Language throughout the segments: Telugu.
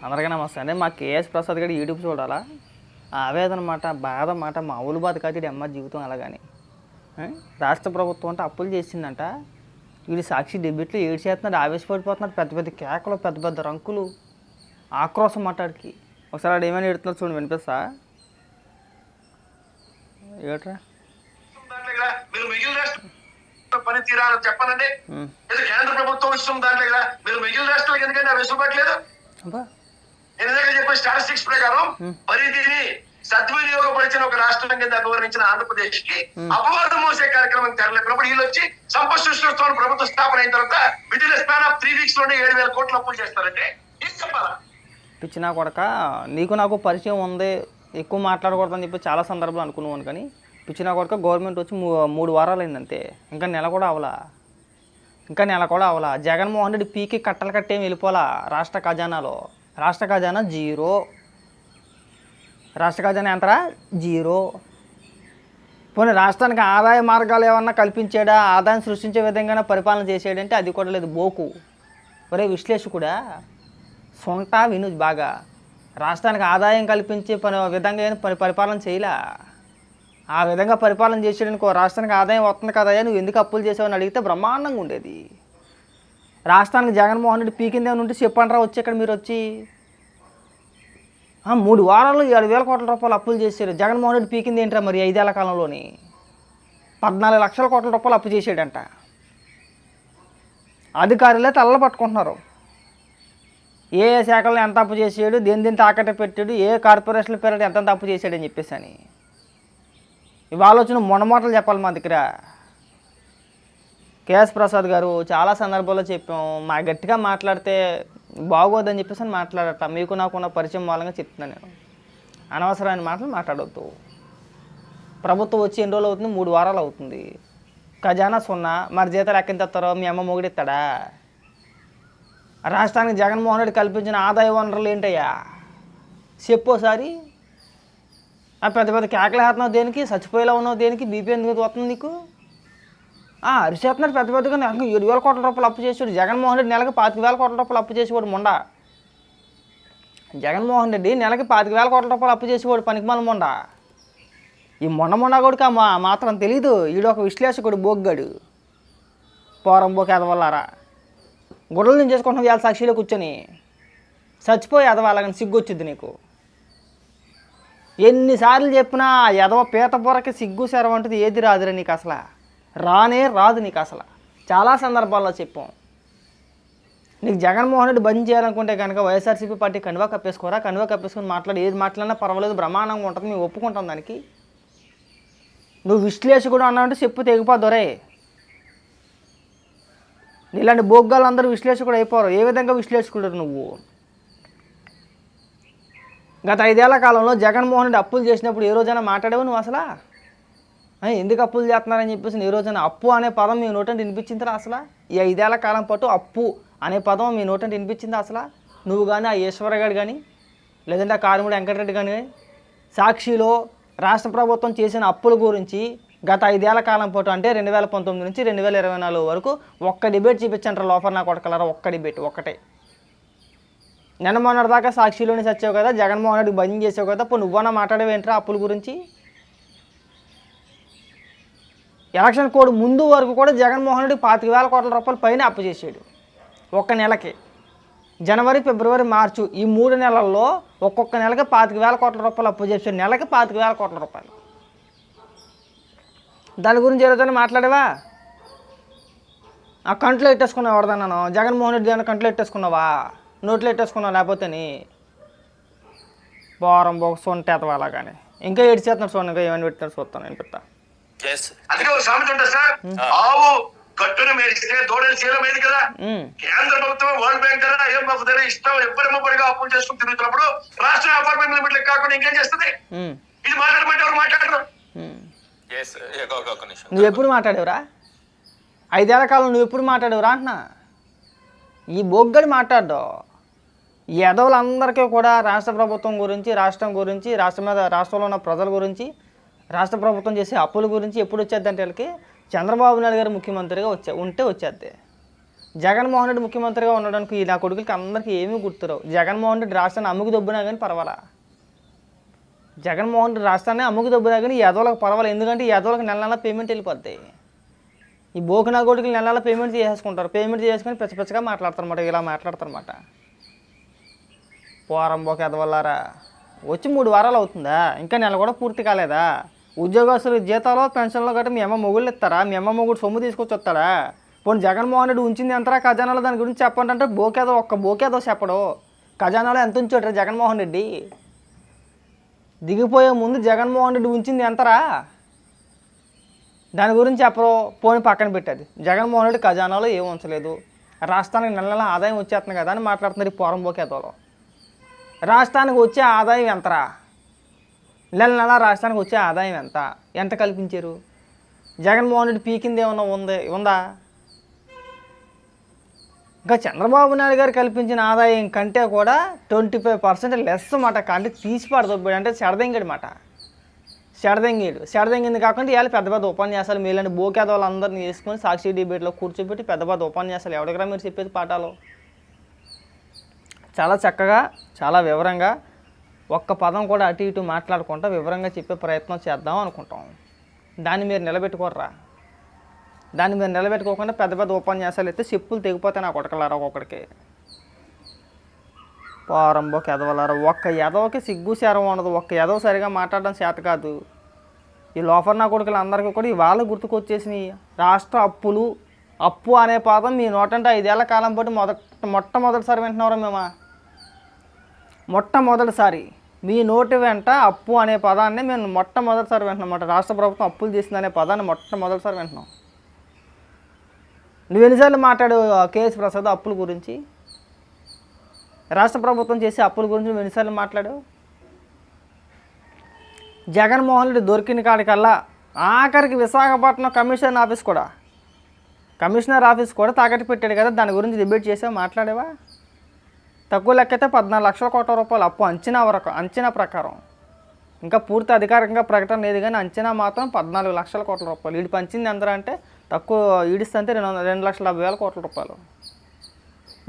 అందరికీ నమస్తే అండి. మా కేఎస్ ప్రసాద్ గారి యూట్యూబ్ చూడాలా? ఆవేదన మాట, బాధ మాట మామూలు బాధ కాదు. ఇది అమ్మ జీవితం అలాగని రాష్ట్ర ప్రభుత్వం అంటే అప్పులు చేసిందంట. వీడు సాక్షి డెబిట్లు ఏడ్చేస్తున్నాడు, ఆవేశపడిపోతున్నాడు. పెద్ద పెద్ద కేకలు, పెద్ద పెద్ద రంకులు, ఆక్రోశం మాట్లాడికి. ఒకసారి ఆడు ఏమైనా ఎడుతున్నాడు చూడండి, వినిపిస్తా ఏట్రా పని తీరాలని చెప్పనండి. కేంద్ర ప్రభుత్వం ఇష్టం దాంట్లో కదా మీరు మిగిలిన రాష్ట్రాలకు ఎందుకంటే అవి ఇష్టపడలేదు. నేను ఇందాక చెప్పిన స్టాటిస్టిక్స్ ప్రకారం పరిధిని సద్వినియోగపరిచిన ఒక రాష్ట్రం కింద అభివర్ణించిన ఆంధ్రప్రదేశ్ కి అపవాదం మోసే కార్యక్రమం తెరలేపినప్పుడు వీళ్ళు వచ్చి సంపద సృష్టిస్తున్న ప్రభుత్వ స్థాపన అయిన తర్వాత with in span of 3 weeks లోనే 7,000 కోట్లు అప్పులు చేస్తారంటే ఏం చెప్పాలా? పిచ్చినా కొడక, నీకు నాకు పరిచయం ఉంది, ఎక్కువ మాట్లాడకూడదని చెప్పి చాలా సందర్భాలు అనుకున్నాను. కానీ పిచ్చినా కొడక గవర్నమెంట్ వచ్చి 3 వారాలు అయిందంతే. ఇంకా నెల కూడా అవలా. జగన్మోహన్ రెడ్డి పీకి కట్టలు కట్టేమి వెళ్ళిపోలా. రాష్ట్ర ఖజానాలో రాష్ట్ర ఖజానా జీరో. రాష్ట్ర ఖజానా ఎంతరా? జీరో. పోనీ రాష్ట్రానికి ఆదాయ మార్గాలు ఏమన్నా కల్పించాడా, ఆదాయం సృష్టించే విధంగానే పరిపాలన చేసాడంటే అది కూడా లేదు. బోకు ఒరే విశ్లేషకుడా, సొంట విను బాగా. రాష్ట్రానికి ఆదాయం కల్పించే విధంగా పరిపాలన చేయలే. ఆ విధంగా పరిపాలన చేసేయడానికి రాష్ట్రానికి ఆదాయం వస్తుంది కదా, నువ్వు ఎందుకు అప్పులు చేసావని అడిగితే బ్రహ్మాండంగా ఉండేది. రాష్ట్రానికి జగన్మోహన్ రెడ్డి పీకిందేమని ఉంటే చెప్పండి రా వచ్చి ఇక్కడ మీరు వచ్చి. 3 వారాల్లో 7,000 కోట్ల రూపాయలు అప్పులు చేశారు. జగన్మోహన్ రెడ్డి పీకింది ఏంట్రా మరి? 5 ఏళ్ల కాలంలోని 14 లక్షల కోట్ల రూపాయలు అప్పు చేసాడంట. అధికారులే తల్ల పట్టుకుంటున్నారు. ఏ శాఖలను ఎంత అప్పు చేసాడు, దేని తాకట్టు పెట్టాడు, ఏ కార్పొరేషన్ల పేరు ఎంత అప్పు చేశాడని చెప్పేసి అని ఇవాళ వచ్చిన మొనమాటలు చెప్పాలి మా దగ్గర. కేఎస్ ప్రసాద్ గారు చాలా సందర్భాల్లో చెప్పాం, మా గట్టిగా మాట్లాడితే బాగోదని చెప్పేసి అని మాట్లాడట. మీకు నాకున్న పరిచయం మూలంగా చెప్తున్నాను నేను. అనవసరమైన మాటలు మాట్లాడవద్దు. ప్రభుత్వం వచ్చి ఎన్ని రోజులు అవుతుంది? 3 వారాలు అవుతుంది. ఖజానా 0. మరి జీతాలు ఎక్కడి తెస్తారో? మీ అమ్మ మొగుడిస్తాడా? రాష్ట్రానికి జగన్మోహన్ రెడ్డి కల్పించిన ఆదాయ వనరులు ఏంటయ్యా చెప్పోసారి. పెద్ద పెద్ద కేకలు వేస్తున్నావు దేనికి? చచ్చిపోయేలా ఉన్నావు దేనికి? బీపీ ఎందుకు వస్తుంది నీకు? అరిచేస్తున్నాడు పెద్ద పెద్దగా. 7,000 కోట్ల రూపాయలు అప్పు చేసాడు జగన్మోహన్ రెడ్డి. నెలకి 25,000 కోట్ల రూపాయలు అప్పు చేసేవాడు మొండ. జగన్మోహన్ రెడ్డి నెలకి 25,000 కోట్ల రూపాయలు అప్పు చేసేవాడు పనికిమాల మొండ. ఈ మొన్న కొడుకు మాత్రం తెలీదు. ఈడొక విశ్లేషకుడు బోగ్గాడు. పోరంబోకి ఎదవల్లారా, గుడ్డలు నుంచి చేసుకుంటున్నావు ఇవాళ సాక్షిలో కూర్చొని. చచ్చిపోయి ఎదవాలని సిగ్గు వచ్చింది నీకు. ఎన్నిసార్లు చెప్పినా ఎదవ పీత పొరకి సిగ్గు శరం అంటుంది ఏది రాదురా నీకు, అసలు రాదు నీకు. అసలు చాలా సందర్భాల్లో చెప్పాం. నీకు జగన్మోహన్ రెడ్డి బంద్ చేయాలనుకుంటే కనుక వైఎస్ఆర్సీపీ పార్టీ కనువ కప్పేసుకోరా. కనువ కప్పేసుకొని ఏది మాట్లాడినా పర్వాలేదు, బ్రహ్మాండంగా ఉంటుంది, మేము ఒప్పుకుంటాం దానికి. నువ్వు విశ్లేషకుడు అన్నావంటే చెప్పు తెగిపోద్దరే. ఇలాంటి బోగ్గాలు అందరూ విశ్లేషకుడు అయిపోరు. ఏ విధంగా విశ్లేషకుడు నువ్వు? గత 5 ఏళ్ల కాలంలో జగన్మోహన్ రెడ్డి అప్పులు చేసినప్పుడు ఏ రోజైనా మాట్లాడేవు నువ్వు? అసలు ఎందుకు అప్పులు చేస్తున్నారని చెప్పేసి ఏ రోజైనా అప్పు అనే పదం మీ నోటంటే వినిపించిందిరా? అసలు ఈ 5 ఏళ్ల కాలం పాటు అప్పు అనే పదం మీ నోటంటే వినిపించిందా? అసలు నువ్వు కానీ, ఆ ఈశ్వరగాడు కానీ, లేదంటే ఆ కారుమూడి వెంకటరెడ్డి కానీ సాక్షిలో రాష్ట్ర ప్రభుత్వం చేసిన అప్పుల గురించి గత 5 ఏళ్ల కాలం పాటు అంటే 2019 నుంచి 2024 వరకు ఒక్క డిబేట్ చూపించంటారు లోపల నా కొడకలరా. ఒక్క డిబేట్ ఒక్కటే. నిన్న మొన్నటిదాకా సాక్షిలోనే చచ్చావు కదా, జగన్మోహన్ రెడ్డి బంద్ చేసావు కదా, ఇప్పుడు నువ్వన్నా మాట్లాడేవేంట్రా అప్పుల గురించి? ఎలక్షన్ కోడ్ ముందు వరకు కూడా జగన్మోహన్ రెడ్డి 25,000 కోట్ల రూపాయల పైన అప్పు చేసాడు ఒక్క నెలకి. జనవరి, ఫిబ్రవరి, మార్చి ఈ 3 నెలల్లో ఒక్కొక్క నెలకి 25,000 కోట్ల రూపాయలు అప్పు చేసాడు. నెలకి 25,000 కోట్ల రూపాయలు. దాని గురించి ఏదైనా మాట్లాడేవా? ఆ కంట్లో ఎట్టేసుకున్నావు ఎవరిదన్నాను? జగన్మోహన్ రెడ్డి ఏమైనా కంట్లో ఎట్టేసుకున్నావా? నోట్లో ఎట్టేసుకున్నావు? లేకపోతే బోరం బొక్క సొంట ఎతవాలా కానీ ఇంకా ఏడ్చేస్తున్నాడు. సొన్నగా ఏమైనా పెట్టినాడు చూస్తాను నేను పెట్టా. అందుకే ఒక సామెత ఉంటుంది సార్, ఆవు కట్టును మేస్తే దూడలు చేయడం ఏది కదా. కేంద్ర ప్రభుత్వం వరల్డ్ బ్యాంక్ ధర IMF ధర ఇష్టం ఎవ్వరేమో పడిగా అప్పులు చేసుకుని తిరుగుతున్నప్పుడు రాష్ట్ర అపార్ట్మెంట్ లిమిట్లు కాకుండా ఇంకేం చేస్తుంది? ఇది మాట్లాడమంటే ఎవరు మాట్లాడరు? నువ్వు ఎప్పుడు మాట్లాడేవరా? 5 ఏళ్ల కాలం నువ్వు ఎప్పుడు మాట్లాడేవరా అంటున్నా. ఈ బొగ్గడి మాట్లాడ్డు. ఈ ఎదవులందరికీ కూడా రాష్ట్ర ప్రభుత్వం గురించి, రాష్ట్రం గురించి, రాష్ట్రంలో ఉన్న ప్రజల గురించి, రాష్ట్ర ప్రభుత్వం చేసే అప్పుల గురించి ఎప్పుడు వచ్చేద్దంటే వీళ్ళకి చంద్రబాబు నాయుడు గారు ముఖ్యమంత్రిగా వచ్చేద్ది. జగన్మోహన్ రెడ్డి ముఖ్యమంత్రిగా ఉండడానికి నా కొడుకులకి అందరికీ ఏమీ గుర్తురావు. జగన్మోహన్ రెడ్డి రాష్ట్రాన్ని అమ్ముకు దొబ్బినా కానీ పర్వాలా. జగన్మోహన్ రెడ్డి రాష్ట్రాన్ని అమ్ముకు దొబ్బినా కానీ ఈ ఎదవలకు పర్వాలేదు. ఎందుకంటే ఈ ఎదవలకు నెల నెల పేమెంట్ వెళ్ళిపోద్ది. ఈ బోకినా కొడుకులు నెల నెల పేమెంట్ చేసుకుంటారు. పేమెంట్ చేసుకొని పిచ్చగా మాట్లాడతారన్నమాట. ఇలా మాట్లాడతారన్నమాట. పోరంబోక ఎదవల్లారా, వచ్చి 3 వారాలు అవుతుందా? ఇంకా నెల కూడా పూర్తి కాలేదా? ఉద్యోగస్తులు జీతాలు పెన్షన్లు గట్రా మీ అమ్మ మొగుళ్ళు ఇస్తారా? మీ అమ్మ మొగుడు సొమ్ము తీసుకొచ్చి వస్తాడా? పోనీ జగన్మోహన్ రెడ్డి ఉంచింది ఎంతరా ఖజానాలో, దాని గురించి చెప్పండి అంటే ఒక్క బోకేదో చెప్పడు. ఖజానాలో ఎంత ఉంచాడు జగన్మోహన్ రెడ్డి? దిగిపోయే ముందు జగన్మోహన్ రెడ్డి ఉంచింది ఎంతరా, దాని గురించి చెప్పరు. పోనీ పక్కన పెట్టేది. జగన్మోహన్ రెడ్డి ఖజానాలో ఏం ఉంచలేదు, రాష్ట్రానికి నెల నెల ఆదాయం వచ్చేస్తుంది కదా అని మాట్లాడుతున్నారు ఈ పోరంబోకేతోలో. రాష్ట్రానికి వచ్చే ఆదాయం ఎంతరా? నెల నెల రాష్ట్రానికి వచ్చే ఆదాయం ఎంత కల్పించారు? జగన్మోహన్ రెడ్డి పీకింది ఏమన్నా ఉందా? ఇంకా చంద్రబాబు నాయుడు గారు కల్పించిన ఆదాయం కంటే కూడా 25% లెస్ మాట. అంటే తీసి పడదొబ్బాడు, అంటే చెడదెంగాడు మాట. చెడదెంగింది కాకుండా ఇవాళ పెద్ద ఉపన్యాసాలు మీలాంటి బోకేదోళ్ళందరినీ వేసుకొని సాక్షి డిబేట్లో కూర్చోబెట్టి పెద్ద ఉపన్యాసాలు ఎవరికరా మీరు చెప్పేది పాఠాలు? చాలా చక్కగా, చాలా వివరంగా, ఒక్క పదం కూడా అటు ఇటు మాట్లాడుకుంటా వివరంగా చెప్పే ప్రయత్నం చేద్దాం అనుకుంటాం. దాన్ని మీరు నిలబెట్టుకోర్రా. దాన్ని మీరు నిలబెట్టుకోకుండా పెద్ద ఉపన్యాసాలు అయితే చెప్పులు తెగిపోతాయి నా కొడకలారా ఒక్కొక్కడికి. పోరంబోకి ఎదవలారా, ఒక్క ఎదవకి సిగ్గు శరం ఉండదు. ఒక్క ఎదవ సరిగా మాట్లాడడం చేత కాదు. ఈ లోఫర్ నా కొడుకులు అందరికీ కూడా ఇవాళ గుర్తుకొచ్చేసినాయి. రాష్ట్ర అప్పు అనే పదం మీ నోటంటే 5 ఏళ్ల కాలం పాటు మొట్టమొదటిసారి వింటున్నారా మేము? మొట్టమొదటిసారి మీ నోటి వెంట అప్పు అనే పదాన్ని మేము మొట్టమొదటిసారి వింటున్నాం. రాష్ట్ర ప్రభుత్వం అప్పులు చేసిందనే పదాన్ని మొట్టమొదటిసారి వింటున్నాం. నువ్వు ఎన్నిసార్లు మాట్లాడు కేఎస్ ప్రసాద్ అప్పుల గురించి? రాష్ట్ర ప్రభుత్వం చేసే అప్పుల గురించి నువ్వు ఎన్నిసార్లు మాట్లాడు? జగన్మోహన్ రెడ్డి దొరికిన కాడికల్లా ఆఖరికి విశాఖపట్నం కమిషనర్ ఆఫీస్ కూడా తాకట్టు పెట్టాడు కదా, దాని గురించి డిబేట్ చేసావు, మాట్లాడేవా? తక్కువ లెక్కైతే 14 లక్షల కోట్ల రూపాయలు అప్పు అంచనా ప్రకారం. ఇంకా పూర్తి అధికారికంగా ప్రకటన లేదు కానీ అంచనా మాత్రం 14 లక్షల కోట్ల రూపాయలు. వీడి పంచింది ఎంత అంటే తక్కువ ఈడిస్తే 2,70,000 కోట్ల రూపాయలు.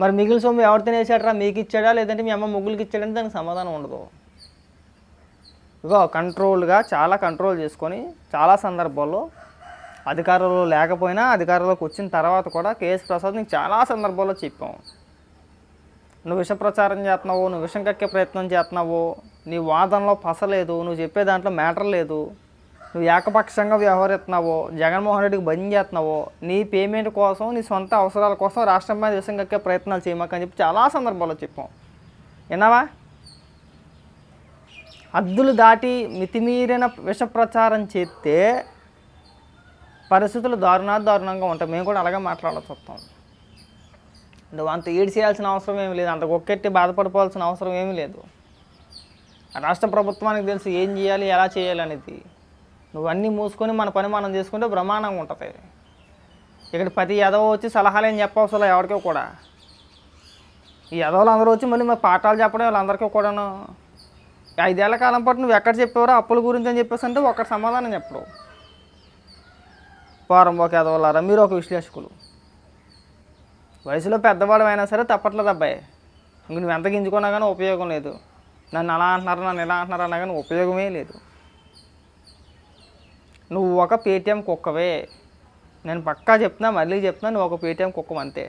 మరి మిగిలిన సొమ్ము ఎవరు తినేసాడరా? మీకు ఇచ్చాడా లేదంటే మీ అమ్మ ముగ్గులకి ఇచ్చాడని దానికి సమాధానం ఉండదు. ఇగో కంట్రోల్గా చాలా కంట్రోల్ చేసుకొని చాలా సందర్భాల్లో అధికారంలో లేకపోయినా అధికారంలోకి వచ్చిన తర్వాత కూడా కేఎస్ ప్రసాద్ నీకు చాలా సందర్భాల్లో చెప్పాం. నువ్వు విష ప్రచారం చేస్తున్నావు, నువ్వు విషం కక్కే ప్రయత్నం చేస్తున్నావు, నీ వాదనలో పసలేదు, నువ్వు చెప్పే దాంట్లో మ్యాటర్ లేదు, నువ్వు ఏకపక్షంగా వ్యవహరిస్తున్నావు, జగన్మోహన్ రెడ్డికి బంద్ చేస్తున్నావు, నీ పేమెంట్ కోసం నీ సొంత అవసరాల కోసం రాష్ట్రం మీద విషం కక్కే ప్రయత్నాలు చేయమాకని చెప్పి చాలా సందర్భాల్లో చెప్పాం. విన్నావా? హద్దులు దాటి మితిమీరిన విష ప్రచారం చేస్తే పరిస్థితులు దారుణంగా ఉంటాయి. మేము కూడా అలాగే మాట్లాడాల్సి వస్తాం. నువ్వు అంత ఏడు చేయాల్సిన అవసరం ఏమీ లేదు, అంత ఒక్కెట్టి బాధపడిపోవాల్సిన అవసరం ఏమీ లేదు. రాష్ట్ర ప్రభుత్వానికి తెలుసు ఏం చేయాలి, ఎలా చేయాలి అనేది. నువ్వు అన్నీ మూసుకొని మన పని మనం చేసుకుంటే బ్రహ్మాండంగా ఉంటుంది. ఇక్కడ ప్రతి ఎదవ వచ్చి సలహాలు ఏం చెప్పవసరం ఎవరికో కూడా. ఈ ఎదవలు అందరూ వచ్చి మళ్ళీ మరి పాఠాలు చెప్పడం వాళ్ళందరికీ కూడాను. 5 ఏళ్ల కాలం పాటు నువ్వు ఎక్కడ చెప్పేవారో అప్పుల గురించి అని చెప్పేసి అంటే ఒక్కటి సమాధానం చెప్పడు. పోరంబోకి ఎదవలారా, మీరు ఒక విశ్లేషకులు. వయసులో పెద్దవాడు అయినా సరే తప్పట్లేదు అబ్బాయి. ఇంక నువ్వు ఎంత గింజుకున్నా కానీ ఉపయోగం లేదు. నన్ను అలా అంటున్నారు, నన్ను ఇలా అంటున్నారు అన్నా కానీ ఉపయోగమే లేదు. నువ్వు ఒక పేటీఎం కుక్కవే. నేను పక్కా చెప్తున్నా, మళ్ళీ చెప్తున్నా, నువ్వు ఒక పేటీఎం కుక్కవు అంతే.